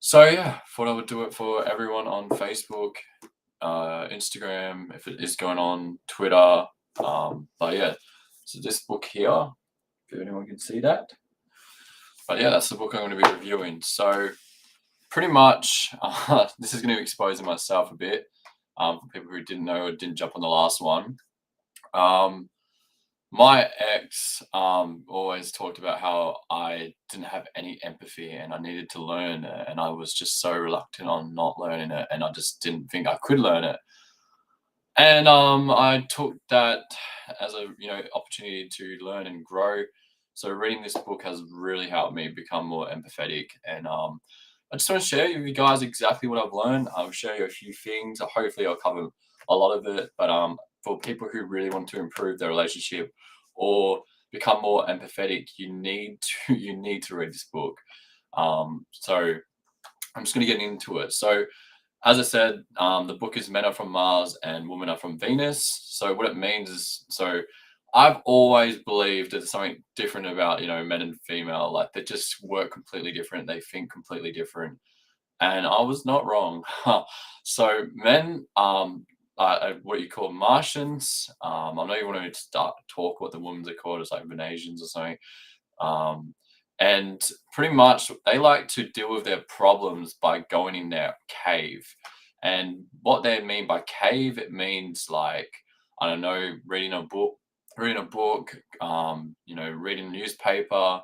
So yeah, thought I would do it for everyone on Facebook, Instagram, if it is going on, Twitter. But yeah, so this book here, if anyone can see that. But yeah, that's the book I'm going to be reviewing. So pretty much, this is going to be exposing myself a bit for people who didn't know or didn't jump on the last one. Um, my ex always talked about how I didn't have any empathy and I needed to learn it, and I was just so reluctant on not learning it, and I just didn't think I could learn it. And I took that as a opportunity to learn and grow. So reading this book has really helped me become more empathetic, and I just want to share with you guys exactly what I've learned. I'll show you a few things. Hopefully, I'll cover a lot of it. But for people who really want to improve their relationship or become more empathetic, you need to you need to read this book. So I'm just going to get into it. So as I said, the book is Men Are From Mars and Women Are From Venus. So what it means is, so I've always believed that there's something different about, men and female. Like they just work completely different. They think completely different. And I was not wrong. So men, what you call Martians. I know you want to start talk what the women's are called. It's like Venetians or something. Um, and pretty much they like to deal with their problems by going in their cave. And what they mean by cave, it means like, I don't know, reading a book, reading a newspaper,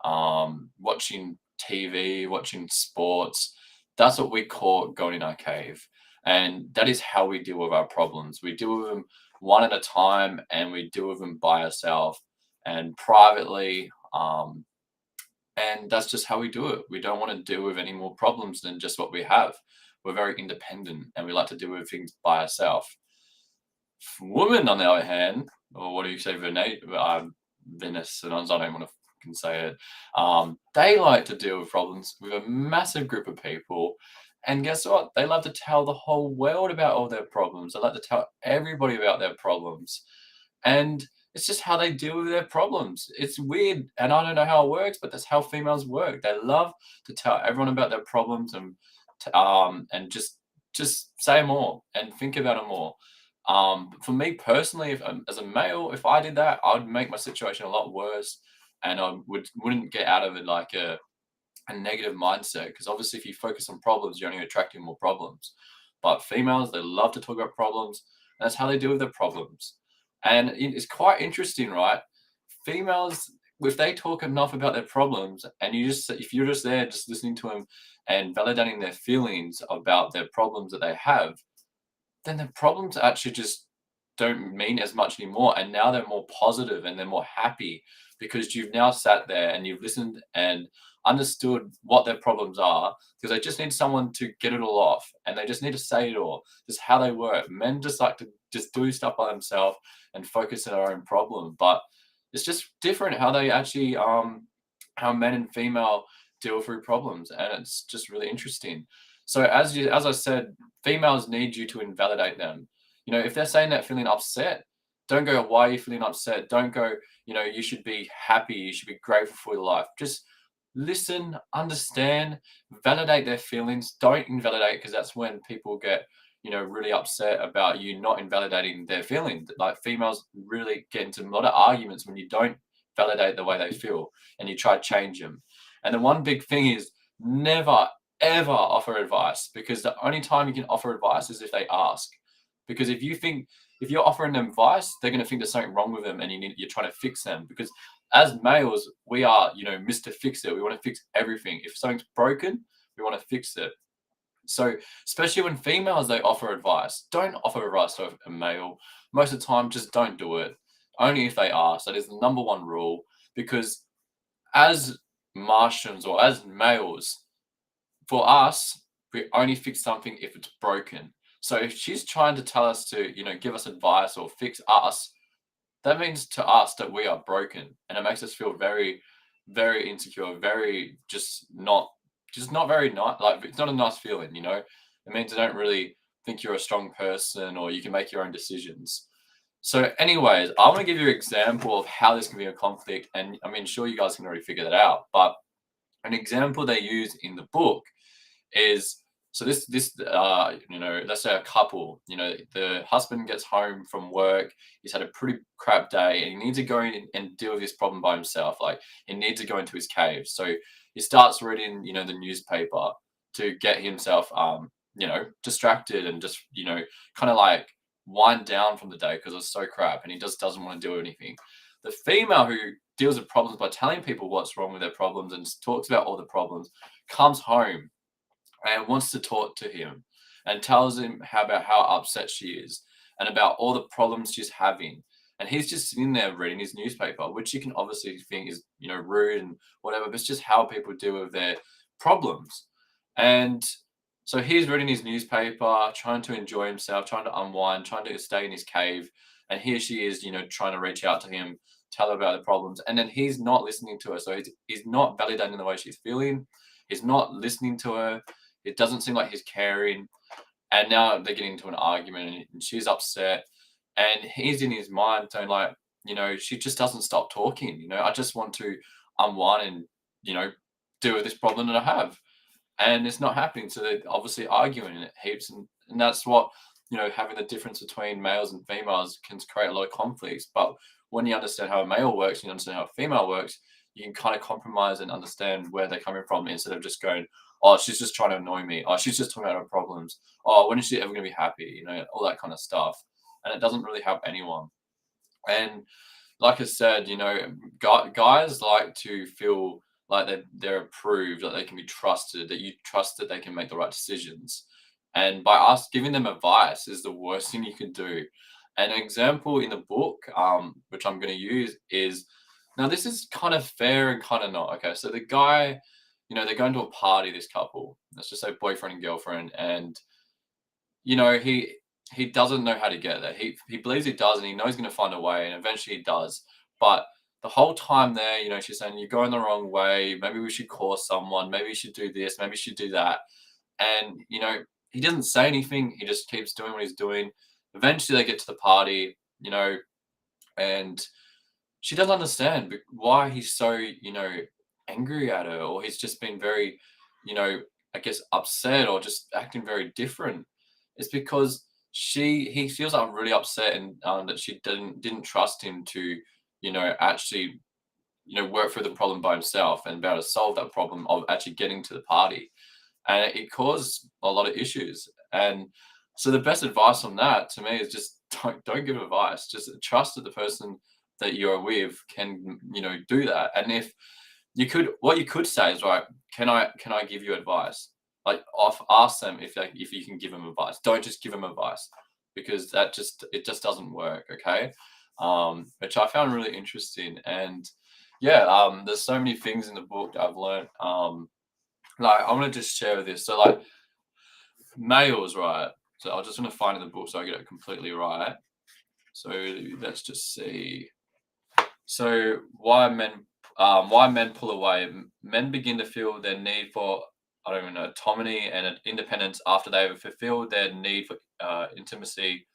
watching TV, watching sports. That's what we call going in our cave. And that is how we deal with our problems. We deal with them one at a time and we deal with them by ourselves and privately. And that's just how we do it. We don't want to deal with any more problems than just what we have. We're very independent and we like to deal with things by ourselves. Women, on the other hand, or what do you say, Venus, and I don't want to fucking say it. They like to deal with problems with a massive group of people. And guess what? They love to tell the whole world about all their problems. They like to tell everybody about their problems. And it's just how they deal with their problems. It's weird, and I don't know how it works, but that's how females work. They love to tell everyone about their problems and just say more and think about it more. For me personally, if as a male, if I did that, I'd make my situation a lot worse, and I wouldn't get out of it like a negative mindset. Because obviously, if you focus on problems, you're only attracting more problems. But females, they love to talk about problems, and that's how they deal with their problems. And it's quite interesting, right? Females, if they talk enough about their problems, and if you're just there, just listening to them and validating their feelings about their problems that they have, then the problems actually just don't mean as much anymore. And now they're more positive and they're more happy because you've now sat there and you've listened and understood what their problems are, because they just need someone to get it all off and they just need to say it all. Just how they work. Men just like to just do stuff by themselves and focus on their own problem. But it's just different how they actually how men and female deal through problems, and it's just really interesting. So as I said, females need you to invalidate them. If they're saying that feeling upset, don't go, why are you feeling upset? Don't go, you should be happy, you should be grateful for your life. Just listen, understand, validate their feelings. Don't invalidate, because that's when people get, really upset about you not invalidating their feelings. Like females really get into a lot of arguments when you don't validate the way they feel and you try to change them. And the one big thing is never ever offer advice, because the only time you can offer advice is if they ask. Because if you're offering them advice, they're going to think there's something wrong with them and you're trying to fix them. Because as males, we are, Mr. Fix It. We want to fix everything. If something's broken, we want to fix it. So, especially when females, they offer advice, don't offer advice to a male. Most of the time, just don't do it. Only if they ask. That is the number one rule. Because as Martians or as males, for us, we only fix something if it's broken. So if she's trying to tell us to, give us advice or fix us, that means to us that we are broken, and it makes us feel very, very insecure, very just not very nice. Like it's not a nice feeling. It means I don't really think you're a strong person or you can make your own decisions. So, anyways, I want to give you an example of how this can be a conflict, and I mean, sure, you guys can already figure that out, but an example they use in the book is so this let's say a couple, the husband gets home from work, he's had a pretty crap day, and he needs to go in and deal with this problem by himself. Like he needs to go into his cave. So he starts reading, the newspaper to get himself distracted and just, kind of like wind down from the day because it's so crap and he just doesn't want to do anything. The female who deals with problems by telling people what's wrong with their problems and talks about all the problems comes home and wants to talk to him and tells him about how upset she is and about all the problems she's having. And he's just sitting there reading his newspaper, which you can obviously think is, rude and whatever, but it's just how people deal with their problems. And so he's reading his newspaper, trying to enjoy himself, trying to unwind, trying to stay in his cave. And here she is, trying to reach out to him, tell her about the problems. And then he's not listening to her. So he's not validating the way she's feeling. He's not listening to her. It doesn't seem like he's caring. And now they're getting into an argument and she's upset. And he's in his mind saying, like, she just doesn't stop talking. I just want to unwind and, deal with this problem that I have. And it's not happening. So they're obviously arguing it heaps. And that's what, having the difference between males and females can create a lot of conflicts. But when you understand how a male works, you understand how a female works, you can kind of compromise and understand where they're coming from instead of just going, oh, she's just trying to annoy me. Oh, she's just talking about her problems. Oh, when is she ever going to be happy? All that kind of stuff. And it doesn't really help anyone. And like I said, guys like to feel like they're approved, that they can be trusted, that you trust that they can make the right decisions. And by us giving them advice is the worst thing you can do. An example in the book, which I'm going to use, is now this is kind of fair and kind of not. Okay, so the guy, they're going to a party, this couple, let's just say boyfriend and girlfriend, and he doesn't know how to get there. He believes he does, and he knows he's going to find a way, and eventually he does. But the whole time there, she's saying, you're going the wrong way. Maybe we should call someone. Maybe you should do this. Maybe you should do that. And, he doesn't say anything. He just keeps doing what he's doing. Eventually they get to the party, and she doesn't understand why he's so, angry at her, or he's just been very, I guess upset or just acting very different. It's because he feels like really upset and that she didn't trust him to, actually, work through the problem by himself and be able to solve that problem of actually getting to the party. And it caused a lot of issues. And so the best advice on that to me is just don't give advice. Just trust that the person that you're with can, do that. And if what you could say is, right, can I give you advice? Like ask them if you can give them advice. Don't just give them advice, because it just doesn't work. Okay. Which I found really interesting. And yeah, there's so many things in the book that I've learned. Like I want to just share this. So like males, right? So I just want to find in the book so I get it completely right. So let's just see. So why men pull away? Men begin to feel their need for, I don't even know, autonomy and independence after they have fulfilled their need for intimacy.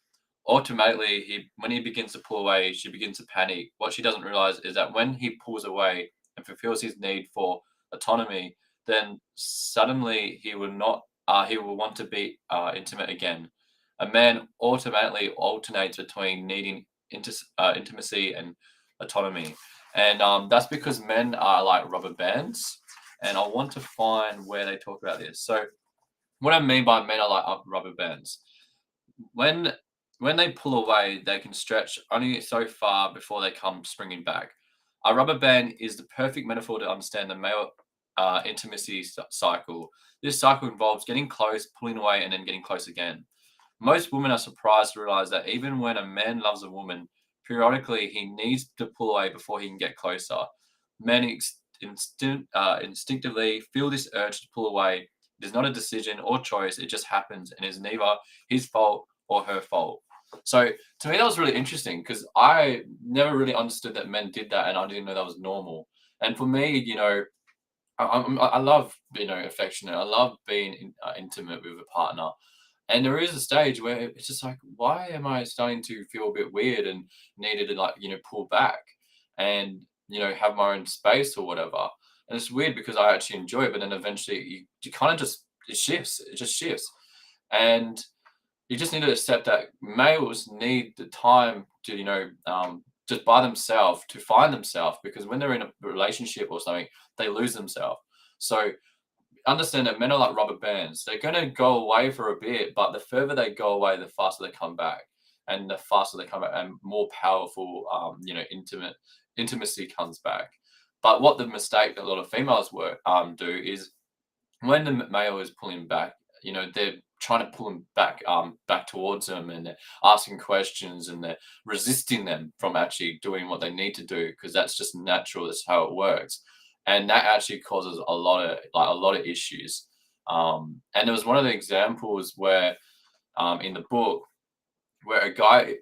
Ultimately, when he begins to pull away, she begins to panic. What she doesn't realize is that when he pulls away and fulfills his need for autonomy, then suddenly he will want to be intimate again. A man automatically alternates between needing intimacy and autonomy, and that's because men are like rubber bands. And I want to find where they talk about this. So, what I mean by men are like rubber bands. When they pull away, they can stretch only so far before they come springing back. A rubber band is the perfect metaphor to understand the male intimacy cycle. This cycle involves getting close, pulling away, and then getting close again. Most women are surprised to realize that even when a man loves a woman, periodically he needs to pull away before he can get closer. Men instinctively feel this urge to pull away. It is not a decision or choice, it just happens and is neither his fault or her fault. So to me, that was really interesting because I never really understood that men did that, and I didn't know that was normal. And for me, I love being affectionate. I love being intimate with a partner. And there is a stage where it's just like, why am I starting to feel a bit weird and needed to pull back and have my own space or whatever? And it's weird because I actually enjoy it, but then eventually you kind of just it shifts. It just shifts, and you just need to accept that males need the time to, just by themselves to find themselves, because when they're in a relationship or something, they lose themselves. So understand that men are like rubber bands. They're going to go away for a bit, but the further they go away, the faster they come back, and the faster they come back, and more powerful, intimacy comes back. But what the mistake that a lot of females do is when the male is pulling back, they're trying to pull them back towards them, and they're asking questions, and they're resisting them from actually doing what they need to do, because that's just natural. That's how it works, and that actually causes a lot of issues. And there was one of the examples where, in the book, where a guy,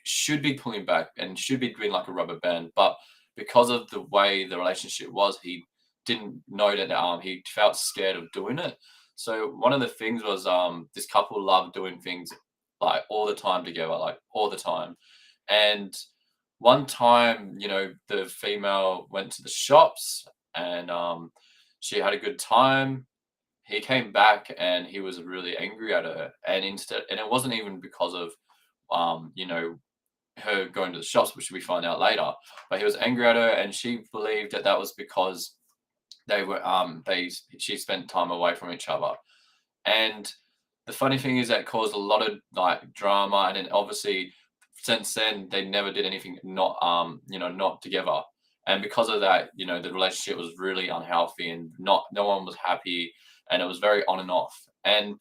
should be pulling back and should be doing like a rubber band, but because of the way the relationship was, he didn't know that he felt scared of doing it. So one of the things was, this couple loved doing things like all the time together, like all the time. And one time, the female went to the shops, and she had a good time. He came back and he was really angry at her, and it wasn't even because of um, you know, her going to the shops, which we find out later. But he was angry at her, and she believed that that was because she spent time away from each other. And the funny thing is that caused a lot of like drama, and then obviously since then they never did anything not together. And because of that, the relationship was really unhealthy, and not no one was happy, and it was very on and off. And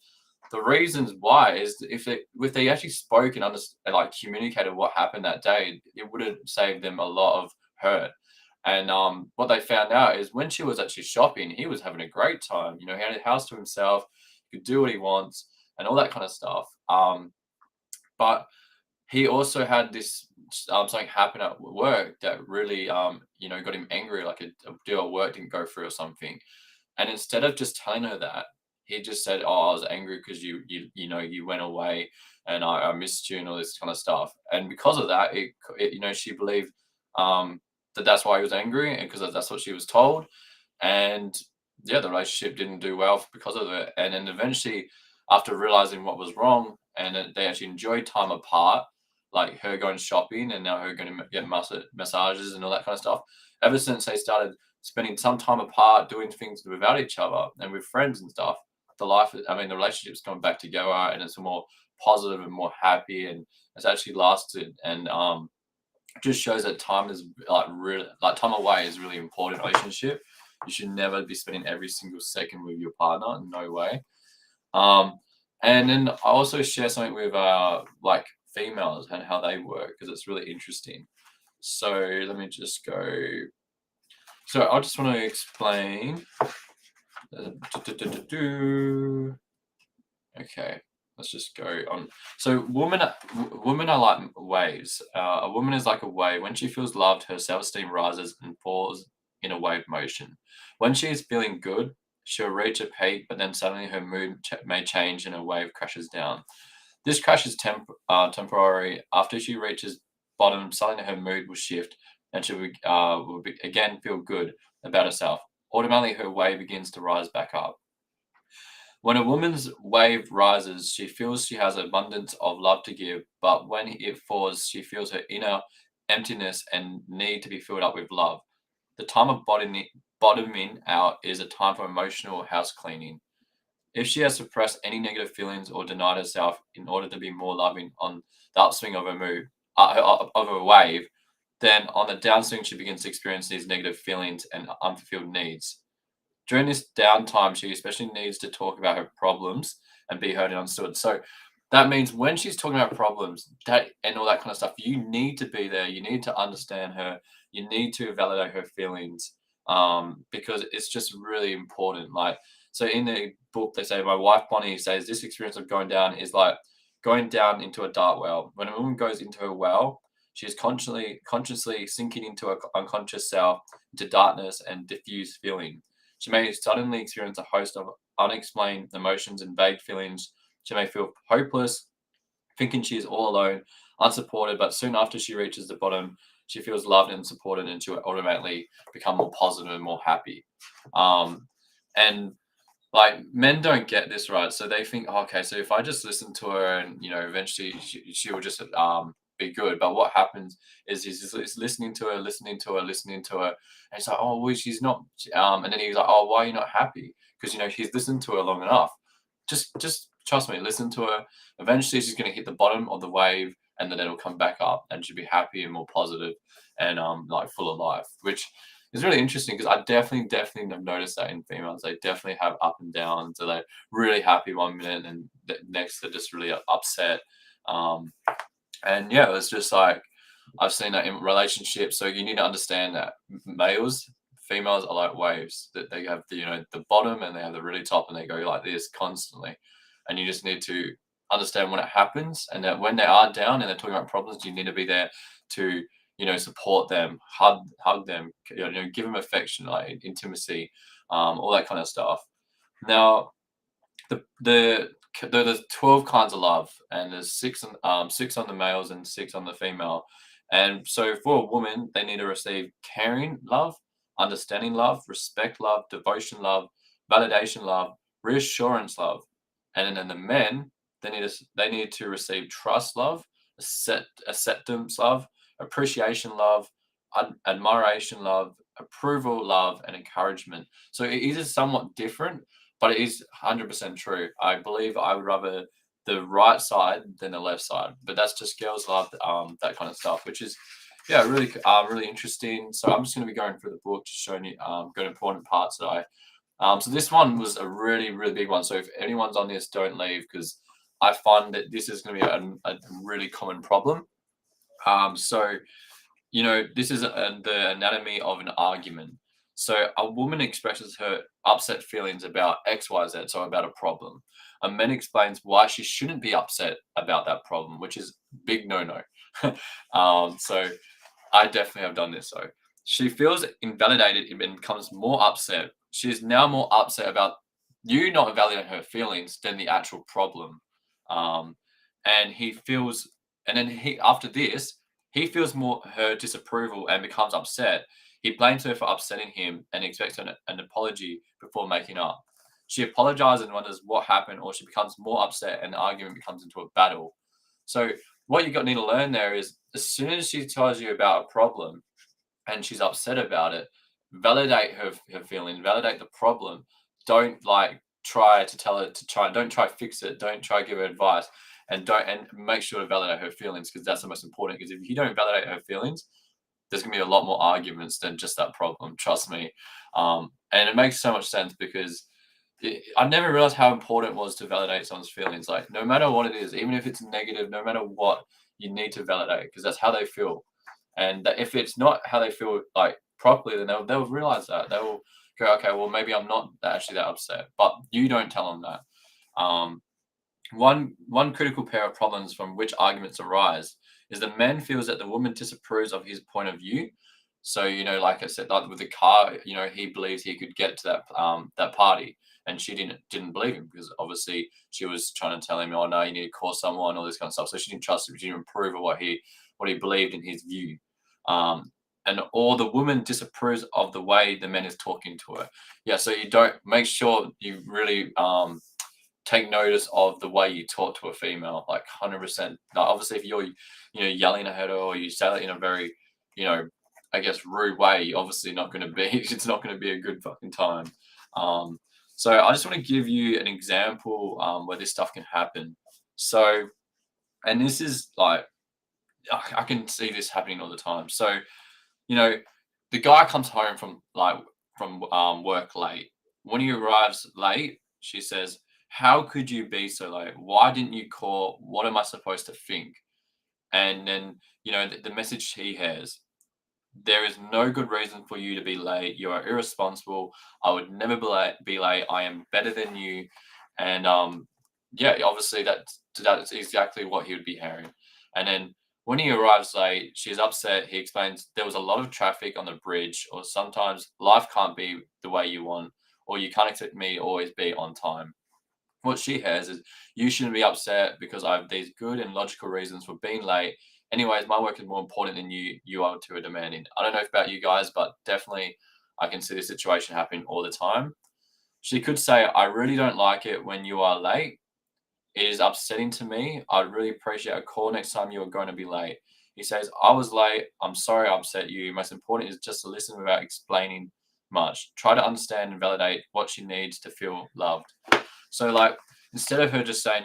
the reasons why is if they actually spoke and like communicated what happened that day, it would have saved them a lot of hurt. And what they found out is when she was actually shopping, he was having a great time. He had a house to himself, he could do what he wants, and all that kind of stuff. But he also had this something happen at work that really got him angry, like a deal at work didn't go through or something. And instead of just telling her that, he just said, "Oh, I was angry because you went away, and I missed you, and all this kind of stuff." And because of that, she believed that that's why he was angry, and because that's what she was told. And yeah, the relationship didn't do well because of it. And then eventually, after realizing what was wrong, and that they actually enjoyed time apart, like her going shopping and now her going to get massages and all that kind of stuff. Ever since they started spending some time apart, doing things without each other and with friends and stuff, the relationship's come back together, and it's more positive and more happy, and it's actually lasted. And just shows that time is like really, like time away is really important in a relationship. You should never be spending every single second with your partner. No way. Um, and then I also share something with like females and how they work, because it's really interesting. So let me just go. So I just want to explain. Okay, let's just go on. So women are like waves. A woman is like a wave. When she feels loved, her self-esteem rises and falls in a wave motion. When she is feeling good, she'll reach a peak, but then suddenly her mood may change and a wave crashes down. This crash is temporary. After she reaches bottom, suddenly her mood will shift, and she will again feel good about herself. Automatically, her wave begins to rise back up. When a woman's wave rises, she feels she has abundance of love to give, but when it falls, she feels her inner emptiness and need to be filled up with love. The time of bottoming out is a time for emotional house cleaning. If she has suppressed any negative feelings or denied herself in order to be more loving on the upswing of her of her wave, then on the downswing she begins to experience these negative feelings and unfulfilled needs. During this downtime, she especially needs to talk about her problems and be heard and understood. So that means when she's talking about problems and all that kind of stuff, you need to be there. You need to understand her. You need to validate her feelings, because it's just really important. Like, so in the book, they say, my wife Bonnie says this experience of going down is like going down into a dark well. When a woman goes into a well, she is consciously sinking into her unconscious self, into darkness and diffuse feeling. She may suddenly experience a host of unexplained emotions and vague feelings. She may feel hopeless, thinking she is all alone, unsupported, but soon after she reaches the bottom, she feels loved and supported, and she will automatically become more positive and more happy. And like men don't get this, right? So they think, "Oh, okay, so if I just listen to her and eventually she will just be good." But what happens is he's listening to her, listening to her, listening to her, and it's like, "Oh, well, she's not." And then he's like, "Oh, why are you not happy?" Because he's listened to her long enough. Just trust me, listen to her. Eventually, she's gonna hit the bottom of the wave, and then it'll come back up, and she'll be happy and more positive, and like full of life. Which is really interesting because I definitely have noticed that in females. They definitely have up and downs. So they're really happy one minute, and the next they're just really upset. Um, and yeah, it's just like I've seen that in relationships. So you need to understand that females are like waves. That they have the bottom and they have the really top, and they go like this constantly. And you just need to understand when it happens, and that when they are down and they're talking about problems, you need to be there to support them, hug them, give them affection, like intimacy, all that kind of stuff. Now, there's 12 kinds of love, and there's six on the males and six on the female. And so for a woman, they need to receive caring love, understanding love, respect love, devotion love, validation love, reassurance love. And then the men, they need to receive trust love, acceptance love, appreciation love, admiration love, approval love, and encouragement. So it is somewhat different, but it is 100% true. I believe I would rather the right side than the left side, but that's just girls love that kind of stuff, which is yeah really interesting. So I'm just going to be going through the book, just showing you good important parts that I so this one was a really big one. So if anyone's on this, don't leave because I find that this is going to be a really common problem. So this is the anatomy of an argument. So a woman expresses her upset feelings about XYZ, so about a problem. A man explains why she shouldn't be upset about that problem, which is big no-no. So I definitely have done this. So she feels invalidated and becomes more upset. She is now more upset about you not validating her feelings than the actual problem. Um, and he feels, and then he after this, he feels more her disapproval and becomes upset. He blames her for upsetting him and expects an apology before making up. She apologizes and wonders what happened, or she becomes more upset and the argument becomes into a battle. So what you got need to learn there is as soon as she tells you about a problem and she's upset about it, validate her feelings, validate the problem. Don't like try to tell her to try. Don't try to fix it. Don't try to give her advice, and make sure to validate her feelings because that's the most important. Because if you don't validate her feelings, there's gonna be a lot more arguments than just that problem. Trust me, and it makes so much sense because I never realized how important it was to validate someone's feelings. Like no matter what it is, even if it's negative, no matter what, you need to validate because that's how they feel. And that if it's not how they feel like properly, then they'll realize that they'll go, okay, well maybe I'm not actually that upset, but you don't tell them that. Um, one critical pair of problems from which arguments arise is the man feels that the woman disapproves of his point of view. So, like I said, like with the car, he believes he could get to that party, and she didn't believe him because obviously she was trying to tell him, oh no, you need to call someone, all this kind of stuff. So she didn't trust him. She didn't approve of what he believed in his view. Um, or the woman disapproves of the way the man is talking to her. Yeah, so you don't make sure you really take notice of the way you talk to a female, like 100%. Now, obviously, if you're, yelling at her or you say it in a very, you know, I guess rude way, you're obviously not going to be. It's not going to be a good fucking time. Um, so I just want to give you an example where this stuff can happen. So, and this is like I can see this happening all the time. So, you know, the guy comes home from work late. When he arrives late, she says, "How could you be so late? Why didn't you call? What am I supposed to think?" And then, the message he has, there is no good reason for you to be late. You are irresponsible. I would never be late. I am better than you. And yeah, obviously that's exactly what he would be hearing. And then when he arrives late, she's upset. He explains there was a lot of traffic on the bridge, or sometimes life can't be the way you want, or you can't expect me to always be on time. What she has is you shouldn't be upset because I have these good and logical reasons for being late. Anyways, my work is more important than you are to a demanding. I don't know about you guys, but definitely I can see this situation happening all the time. She could say, I really don't like it when you are late. It is upsetting to me. I'd really appreciate a call next time you are going to be late. He says, I was late. I'm sorry I upset you. Most important is just to listen without explaining much. Try to understand and validate what she needs to feel loved. So, like, instead of her just saying,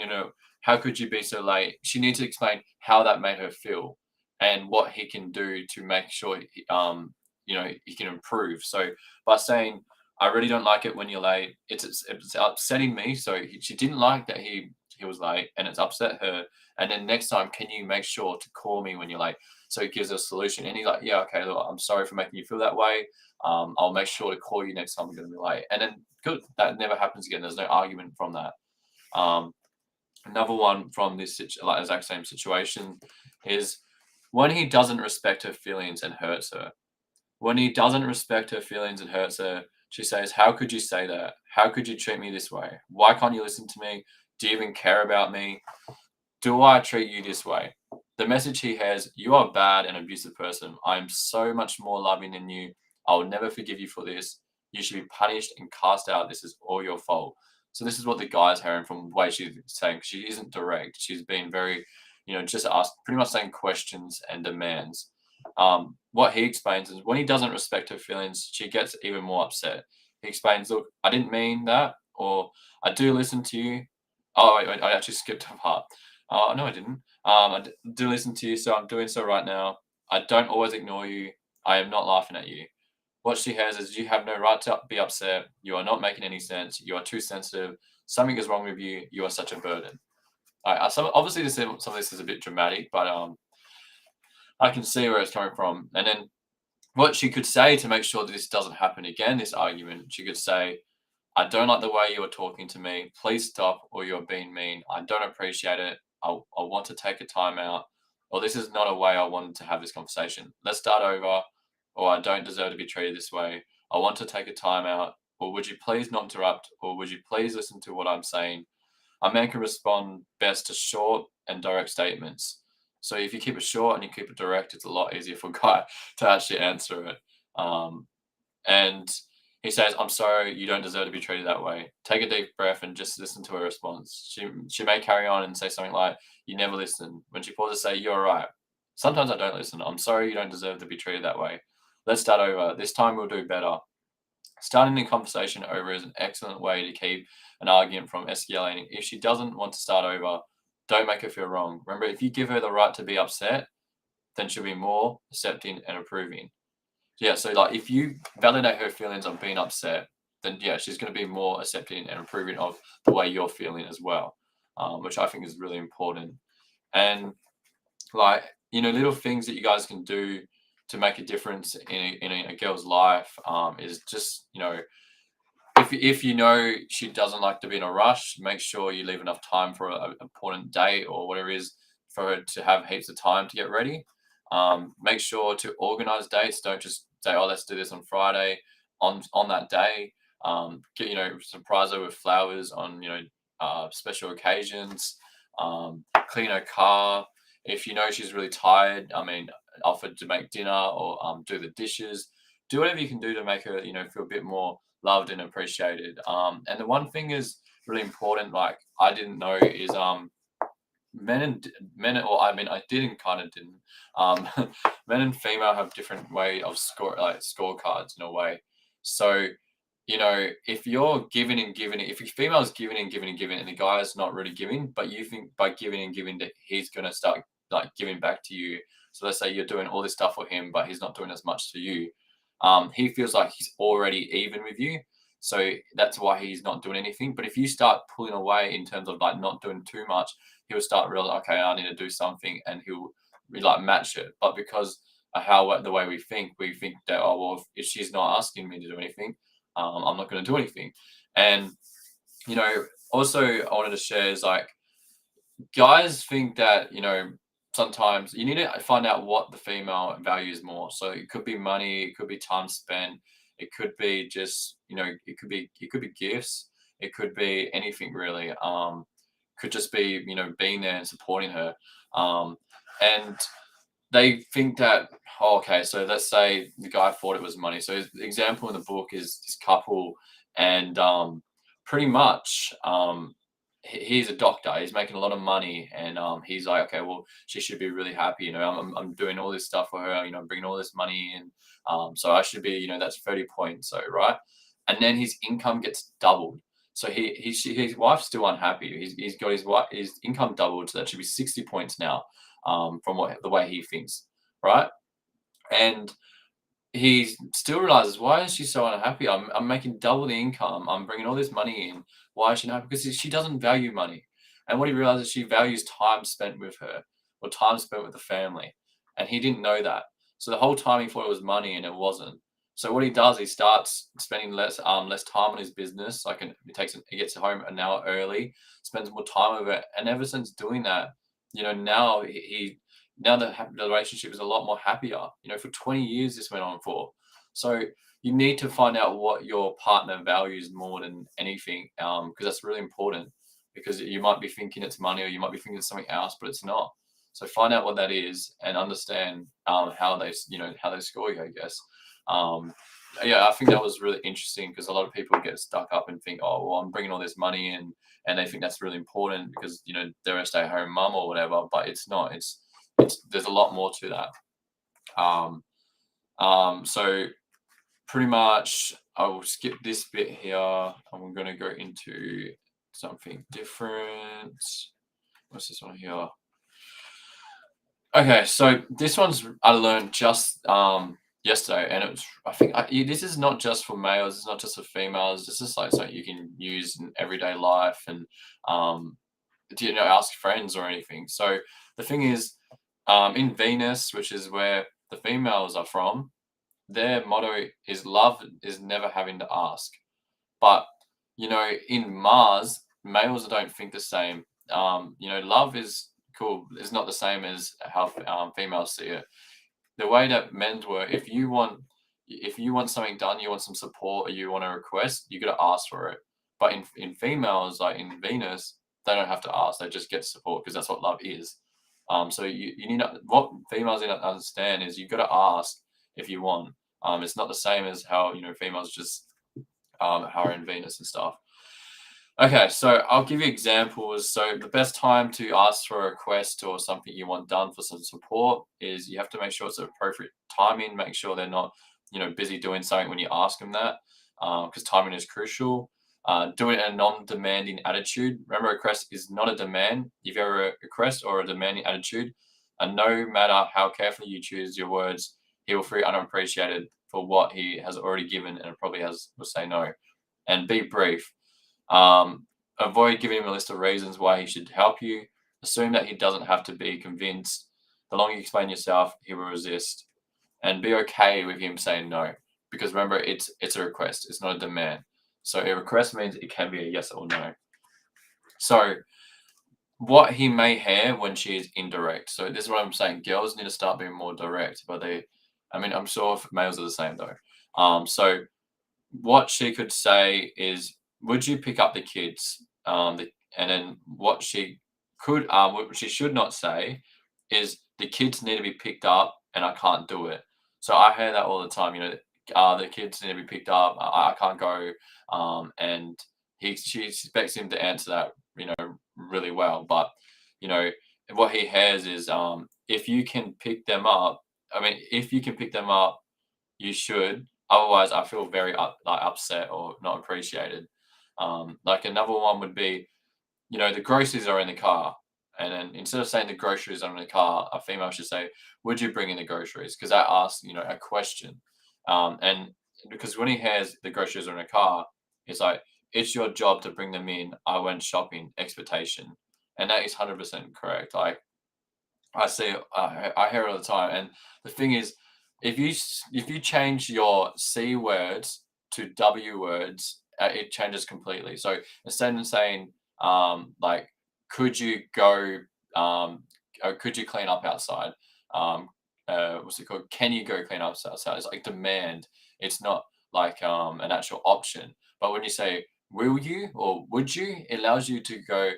how could you be so late? She needs to explain how that made her feel and what he can do to make sure, he can improve. So, by saying, I really don't like it when you're late. It's upsetting me. So she didn't like that he was late, and it's upset her. And then next time, can you make sure to call me when you're late? So he gives a solution, and he's like, yeah, okay, look, I'm sorry for making you feel that way. I'll make sure to call you next time I'm going to be late. And then good, that never happens again. There's no argument from that. Um, Another one from this like exact same situation is when he doesn't respect her feelings and hurts her. When he doesn't respect her feelings and hurts her, she says, how could you say that? How could you treat me this way? Why can't you listen to me? Do you even care about me? Do I treat you this way? The message he has, you are bad and abusive person. I am so much more loving than you. I will never forgive you for this. You should be punished and cast out. This is all your fault. So this is what the guy's hearing from the way she's saying. She isn't direct. She's being very, just asked, pretty much saying questions and demands. What he explains is when he doesn't respect her feelings, she gets even more upset. He explains, look, I didn't mean that, or I do listen to you. Oh, wait, I actually skipped a part. No, I didn't. Do listen to you, so I'm doing so right now. I don't always ignore you. I am not laughing at you. What she has is you have no right to be upset. You are not making any sense. You are too sensitive. Something is wrong with you. You are such a burden. Obviously, some of this is a bit dramatic, but I can see where it's coming from. And then what she could say to make sure that this doesn't happen again, this argument, she could say, I don't like the way you are talking to me. Please stop, or you're being mean. I don't appreciate it. I want to take a time out, or this is not a way I wanted to have this conversation. Let's start over, or I don't deserve to be treated this way. I want to take a time out, or would you please not interrupt, or would you please listen to what I'm saying? A man can respond best to short and direct statements. So if you keep it short and you keep it direct, it's a lot easier for a guy to actually answer it. And he says, I'm sorry, you don't deserve to be treated that way. Take a deep breath and just listen to her response. She may carry on and say something like, you never listen. When she pauses, say, you're right. Sometimes I don't listen. I'm sorry, you don't deserve to be treated that way. Let's start over. This time we'll do better. Starting the conversation over is an excellent way to keep an argument from escalating. If she doesn't want to start over, don't make her feel wrong. Remember, if you give her the right to be upset, then she'll be more accepting and approving. Yeah, so like if you validate her feelings of being upset, then yeah, she's going to be more accepting and approving of the way you're feeling as well, which I think is really important. And like little things that you guys can do to make a difference in a girl's life is just if you know she doesn't like to be in a rush, make sure you leave enough time for an important date or whatever it is for her to have heaps of time to get ready. Make sure to organize dates. Don't just say, "Oh, let's do this on Friday." On that day, surprise her with flowers on special occasions. Clean her car. If you know she's really tired, offer to make dinner or do the dishes. Do whatever you can do to make her feel a bit more loved and appreciated. And the one thing is really important, like I didn't know, is I did and kind of didn't. Men and female have different way of scorecards in a way. So if you're giving and giving, if your female's giving and giving and giving, and the guy is not really giving, but you think by giving and giving that he's gonna start like giving back to you. So let's say you're doing all this stuff for him, but he's not doing as much to you. He feels like he's already even with you. So that's why he's not doing anything. But if you start pulling away in terms of like not doing too much, he'll start realizing, okay, I need to do something, and he'll like match it. But because of the way we think that, oh well, if she's not asking me to do anything, I'm not going to do anything. And also I wanted to share is like guys think that sometimes you need to find out what the female values more. So it could be money, it could be time spent, it could be just it could be gifts, it could be anything really. Could just be being there and supporting her. And they think that, oh, okay, so let's say the guy thought it was money. So the example in the book is this couple, and pretty much he's a doctor. He's making a lot of money, and he's like, okay, well, she should be really happy. I'm doing all this stuff for her. I'm bringing all this money in. So I should be, that's 30 points. So right, and then his income gets doubled. So his wife's still unhappy. He's got his income doubled, so that should be 60 points now. From the way he thinks, right? And he still realizes, why is she so unhappy? I'm making double the income. I'm bringing all this money in. Why is she not happy? Because she doesn't value money. And what he realizes, she values time spent with her, or time spent with the family. And he didn't know that. So the whole time he thought it was money, and it wasn't. So what he does, he starts spending less time on his business. He gets home an hour early, spends more time with it. And ever since doing that, now the relationship is a lot more happier. For 20 years this went on for. So you need to find out what your partner values more than anything, because that's really important. Because you might be thinking it's money, or you might be thinking it's something else, but it's not. So find out what that is and understand how they score you, I guess. Yeah, I think that was really interesting, because a lot of people get stuck up and think, oh, well, I'm bringing all this money in, and they think that's really important because they're a stay-at-home mum or whatever. But it's not. It's there's a lot more to that. So pretty much I will skip this bit here. I'm going to go into something different. What's this one here? Okay, so this one's I learned just yesterday, and this is not just for males. It's not just for females. This is like something you can use in everyday life, and ask friends or anything. So the thing is, in Venus, which is where the females are from, their motto is love is never having to ask. But in Mars, males don't think the same. Love is cool. It's not the same as how females see it. The way that men's work, if you want something done, you want some support, or you want a request, you got to ask for it. But in females, like in Venus, they don't have to ask. They just get support, because that's what love is. So you need to, what females need to understand is you got to ask if you want. It's not the same as how females just how are in Venus and stuff. Okay, so I'll give you examples. So the best time to ask for a request or something you want done for some support is you have to make sure it's the appropriate timing. Make sure they're not, busy doing something when you ask them that, because timing is crucial. Do it in a non-demanding attitude. Remember, a request is not a demand. If you have a request or a demanding attitude, and no matter how carefully you choose your words, he will feel unappreciated for what he has already given, and probably will say no. And be brief. Avoid giving him a list of reasons why he should help you. Assume that he doesn't have to be convinced. The longer you explain yourself, he will resist. And be okay with him saying no, because remember, it's a request. It's not a demand. So a request means it can be a yes or no. So what he may hear when she is indirect. So this is what I'm saying. Girls need to start being more direct, but I'm sure males are the same though. So what she could say is, would you pick up the kids? And then what she should not say is, the kids need to be picked up and I can't do it. So I hear that all the time. The kids need to be picked up. I can't go. And she expects him to answer that, really well. But what he hears is, if you can pick them up. If you can pick them up, you should. Otherwise, I feel very upset or not appreciated. Like another one would be, the groceries are in the car. And then instead of saying the groceries are in the car, a female should say, would you bring in the groceries? Because that asks, a question. And because when he hears the groceries are in a car, it's like, it's your job to bring them in. I went shopping, expectation. And that is 100% correct. Like, I see, I hear it all the time. And the thing is, if you change your C words to W words, it changes completely. So instead of saying like, could you go, or could you clean up outside? What's it called? Can you go clean up outside? It's like demand. It's not like an actual option. But when you say will you or would you, it allows you to go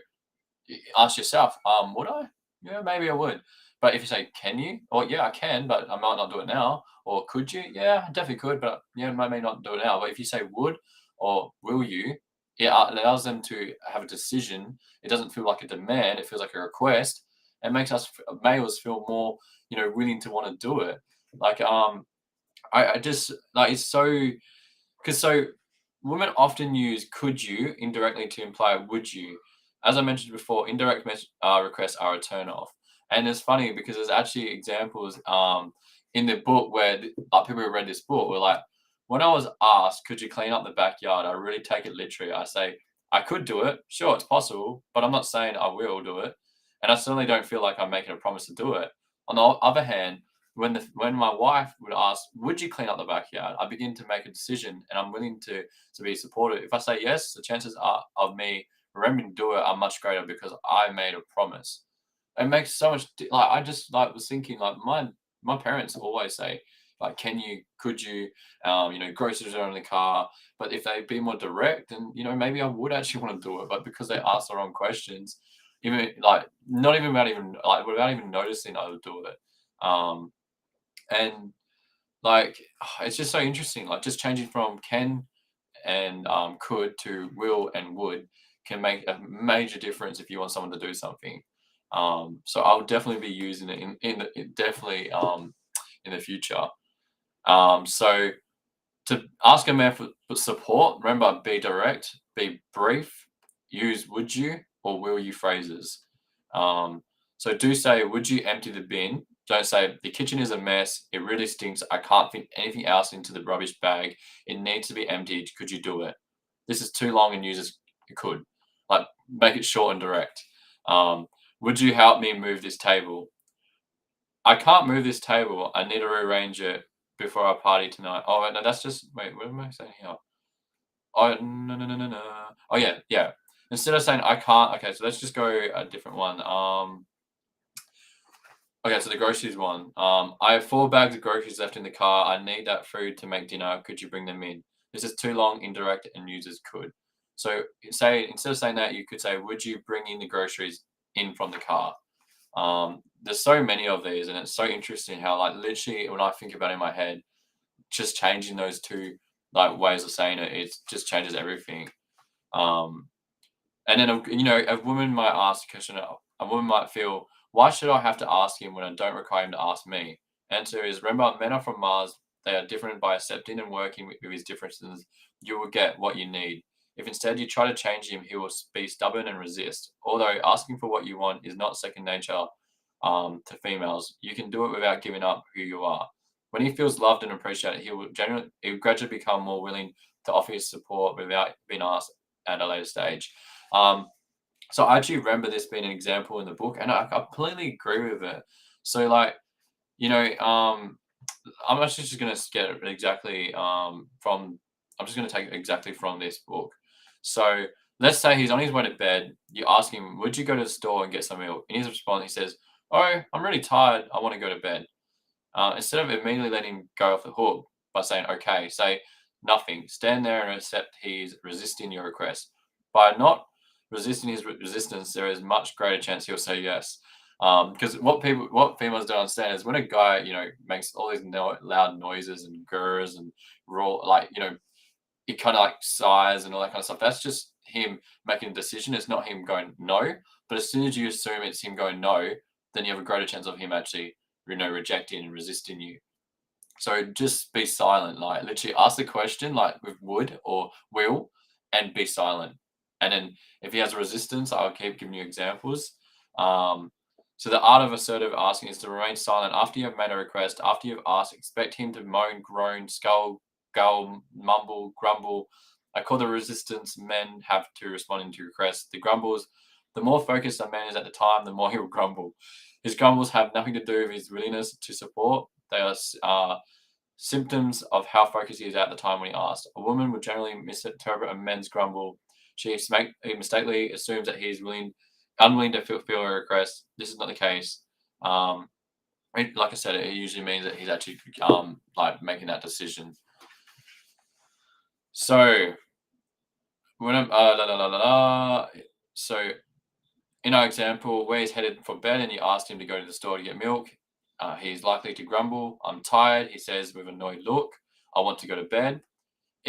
ask yourself, would I? Yeah, maybe I would. But if you say, can you? Or yeah, I can, but I might not do it now. Or could you? Yeah, I definitely could, but yeah, I may not do it now. But if you say would, or will you, it allows them to have a decision. It doesn't feel like a demand, it feels like a request. It makes us males feel more, willing to want to do it. Like, I just like it's so because women often use "could you" indirectly to imply "would you." As I mentioned before, indirect requests are a turn off, and it's funny because there's actually examples in the book where people who read this book were like, when I was asked, "Could you clean up the backyard?" I really take it literally. I say, "I could do it. Sure, it's possible, but I'm not saying I will do it, and I certainly don't feel like I'm making a promise to do it." On the other hand, when my wife would ask, "Would you clean up the backyard?" I begin to make a decision, and I'm willing to be supportive. If I say yes, the chances are of me remembering to do it are much greater because I made a promise. It makes so much like I just like was thinking like my parents always say like, "Can you? Could you?" Groceries are in the car. But if they be more direct, then maybe I would actually want to do it. But because they ask the wrong questions, even like not even without even noticing, I would do it. Um, and like it's just so interesting. Like just changing from can and could to will and would can make a major difference if you want someone to do something. So I'll definitely be using it definitely in the future. So to ask a man for support, remember be direct, be brief, use would you or will you phrases. Um, so do say, would you empty the bin? Don't say the kitchen is a mess. It really stinks. I can't fit anything else into the rubbish bag. It needs to be emptied. Could you do it? This is too long and use as could. Like make it short and direct. Um, would you help me move this table? I can't move this table. I need to rearrange it before our party tonight. Oh, wait, no, that's just wait. What am I saying here? Oh, no, no, no, no, no. Oh, yeah, yeah. Instead of saying I can't, okay, so let's just go a different one. Okay, so the groceries one. I have 4 bags of groceries left in the car. I need that food to make dinner. Could you bring them in? This is too long, indirect, and users could. So say instead of saying that, you could say, would you bring in the groceries in from the car? There's so many of these, and it's so interesting how like literally when I think about it in my head, just changing those two like ways of saying it, it just changes everything. Um, and then a woman might ask a question. A woman might feel, why should I have to ask him when I don't require him to ask me? Answer is, remember, men are from Mars. They are different. By accepting and working with his differences, you will get what you need. If instead you try to change him, he will be stubborn and resist. Although asking for what you want is not second nature to females, you can do it without giving up who you are. When he feels loved and appreciated, he will gradually become more willing to offer his support without being asked at a later stage. Um, so I actually remember this being an example in the book, and I completely agree with it. So like, I'm actually just gonna get it exactly from. I'm just gonna take it exactly from this book. So let's say he's on his way to bed. You ask him, "Would you go to the store and get some milk?" In his response, he says, "Oh, I'm really tired. I want to go to bed." Instead of immediately letting him go off the hook by saying, "Okay," say nothing. Stand there and accept he's resisting your request. By not resisting his resistance, there is much greater chance he'll say yes. Because what females don't understand is when a guy, makes all these loud noises and gurrs and roar, like, he kind of like sighs and all that kind of stuff. That's just him making a decision. It's not him going no. But as soon as you assume it's him going no, then you have a greater chance of him actually, rejecting and resisting you. So just be silent. Like literally ask the question like with would or will and be silent. And then if he has resistance, I'll keep giving you examples. Um, so the art of assertive asking is to remain silent after you have made a request. After you've asked, expect him to moan, groan, scowl, gull, mumble, grumble. I call the resistance men have to responding to requests. The grumbles, the more focused a man is at the time, the more he will grumble. His grumbles have nothing to do with his willingness to support. They are symptoms of how focused he is at the time when he asks. A woman would generally misinterpret a man's grumble. She mistakenly assumes that he is unwilling to fulfill her request. This is not the case. Like I said, it usually means that he's actually like making that decision. So when I'm so in our example, where he's headed for bed and you asked him to go to the store to get milk, he's likely to grumble. I'm tired, he says with an annoyed look. I want to go to bed.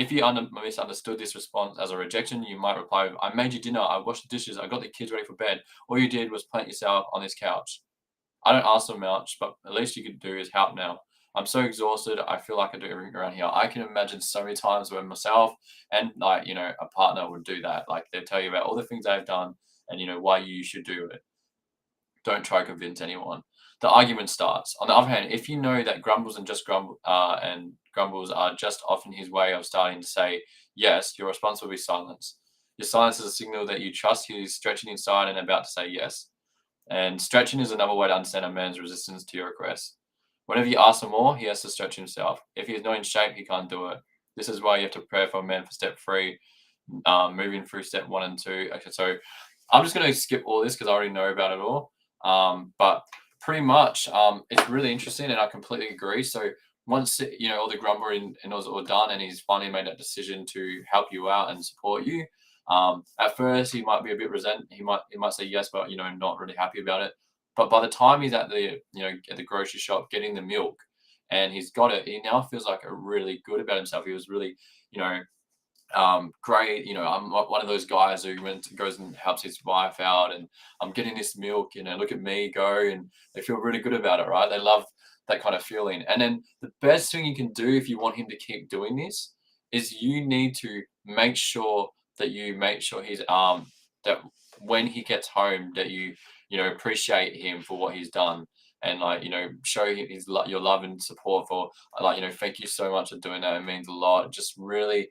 If you misunderstood this response as a rejection, you might reply, I made you dinner, I washed the dishes, I got the kids ready for bed. All you did was plant yourself on this couch. I don't ask them much, but at least you could do is help now. I'm so exhausted. I feel like I do everything around here. I can imagine so many times where myself and like, a partner would do that. Like they'd tell you about all the things they've done and, why you should do it. Don't try to convince anyone. The argument starts. On the other hand, if you know that grumbles are just often his way of starting to say yes, your response will be silence. Your silence is a signal that you trust he's stretching inside and about to say yes. And stretching is another way to understand a man's resistance to your request. Whenever you ask for more, he has to stretch himself. If he is not in shape, he can't do it. This is why you have to prepare for a man for step 3, moving through step 1 and 2. Okay, so I'm just going to skip all this because I already know about it all. But pretty much, it's really interesting, and I completely agree. So once all the grumbling and was all done, and he's finally made that decision to help you out and support you. At first, he might be a bit He might say yes, but not really happy about it. But by the time he's at the grocery shop getting the milk, and he's got it, he now feels like a really good about himself. He was really, great. I'm one of those guys who goes and helps his wife out, and I'm getting this milk. Look at me go, and they feel really good about it, right? They love that kind of feeling. And then the best thing you can do if you want him to keep doing this is you need to make sure he's that when he gets home that you appreciate him for what he's done, and show him your love and support for thank you so much for doing that. It means a lot. Just really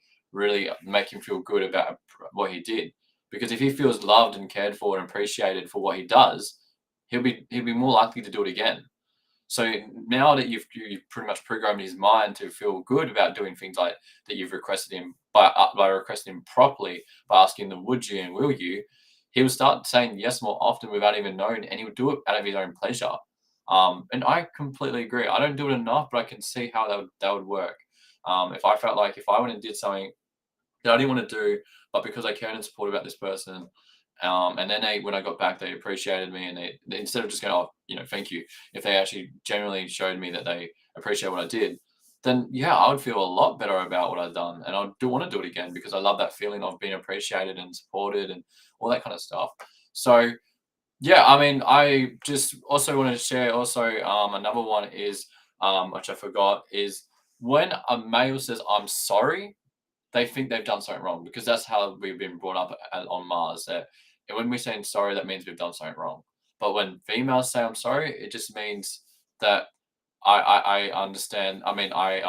make him feel good about what he did, because if he feels loved and cared for and appreciated for what he does, he'll be more likely to do it again. So now that you've pretty much programmed his mind to feel good about doing things like that you've requested him by requesting him properly, by asking them would you and will you, he will start saying yes more often without even knowing, and he would do it out of his own pleasure. And I completely agree. I don't do it enough, but I can see how that would work. If I felt like if I went and did something that I didn't want to do, but because I cared and supported about this person, and then when I got back, they appreciated me, and they instead of just going, oh, thank you, if they actually genuinely showed me that they appreciate what I did, then yeah, I would feel a lot better about what I've done, and I do want to do it again because I love that feeling of being appreciated and supported and all that kind of stuff. So yeah, I mean, I just also wanted to share also another one is which I forgot is when a male says I'm sorry, they think they've done something wrong, because that's how we've been brought up on Mars. That when we're saying sorry, that means we've done something wrong. But when females say I'm sorry, it just means that I understand. I mean, I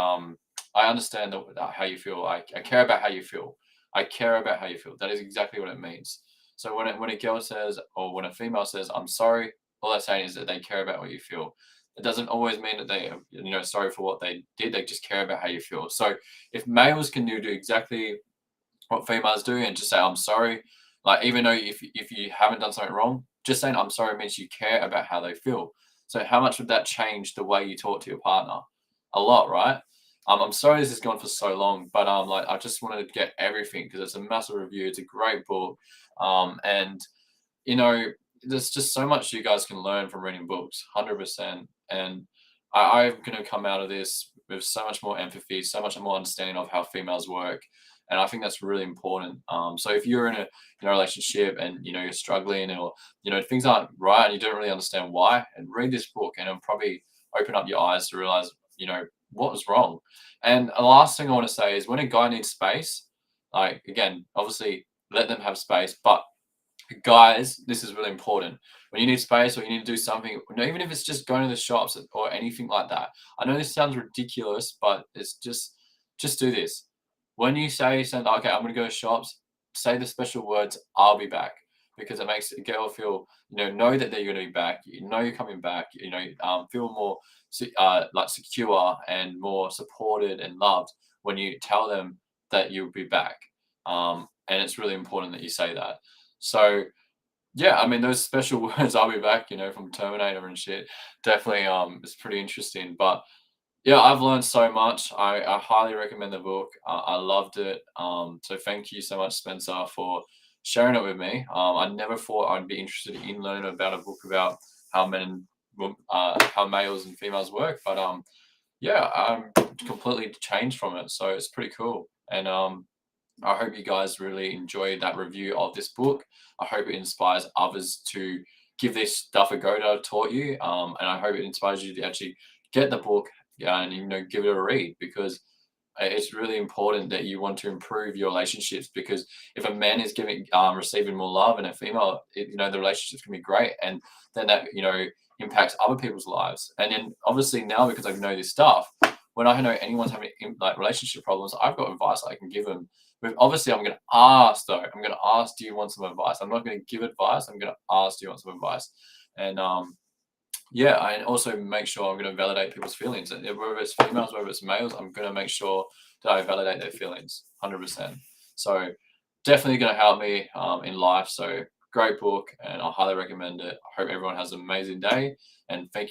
understand how you feel. I care about how you feel. I care about how you feel. That is exactly what it means. So when a girl says, or when a female says I'm sorry, all they're saying is that they care about what you feel. It doesn't always mean that they sorry for what they did. They just care about how you feel. So if males can do exactly what females do and just say I'm sorry, like even though if you haven't done something wrong, just saying I'm sorry means you care about how they feel. So how much would that change the way you talk to your partner? A lot, right? I'm sorry this has gone for so long, but like I just wanted to get everything because it's a massive review. It's a great book, and there's just so much you guys can learn from reading books, 100%. And I'm going to come out of this with so much more empathy, so much more understanding of how females work. And I think that's really important. So if you're in a relationship and you're struggling, or things aren't right and you don't really understand why, and read this book, and it'll probably open up your eyes to realize what was wrong. And the last thing I want to say is when a guy needs space, like again, obviously let them have space, but guys, this is really important. When you need space or you need to do something, even if it's just going to the shops or anything like that. I know this sounds ridiculous, but it's just do this. When you say something, okay, I'm going to go to shops, say the special words, I'll be back, because it makes a girl feel, know that they're going to be back. You're coming back. Feel more like secure and more supported and loved when you tell them that you'll be back. And it's really important that you say that. So yeah, I mean those special words, "I'll be back," from Terminator and shit. Definitely, it's pretty interesting. But yeah, I've learned so much. I highly recommend the book. I loved it. So thank you so much, Spencer, for sharing it with me. I never thought I'd be interested in learning about a book about how how males and females work. But yeah, I'm completely changed from it. So it's pretty cool. And I hope you guys really enjoyed that review of this book. I hope it inspires others to give this stuff a go that I've taught you. And I hope it inspires you to actually get the book and give it a read, because it's really important that you want to improve your relationships. Because if a man is receiving more love and a female, the relationships can be great, and then that impacts other people's lives. And then obviously now, because I know this stuff, when I know anyone's having like relationship problems, I've got advice I can give them. But obviously, I'm going to ask though. I'm going to ask, do you want some advice? I'm not going to give advice. I'm going to ask, do you want some advice? And yeah, I also make sure I'm going to validate people's feelings. And whether it's females, whether it's males, I'm going to make sure that I validate their feelings 100%. So definitely going to help me in life. So great book, and I highly recommend it. I hope everyone has an amazing day, and thank you.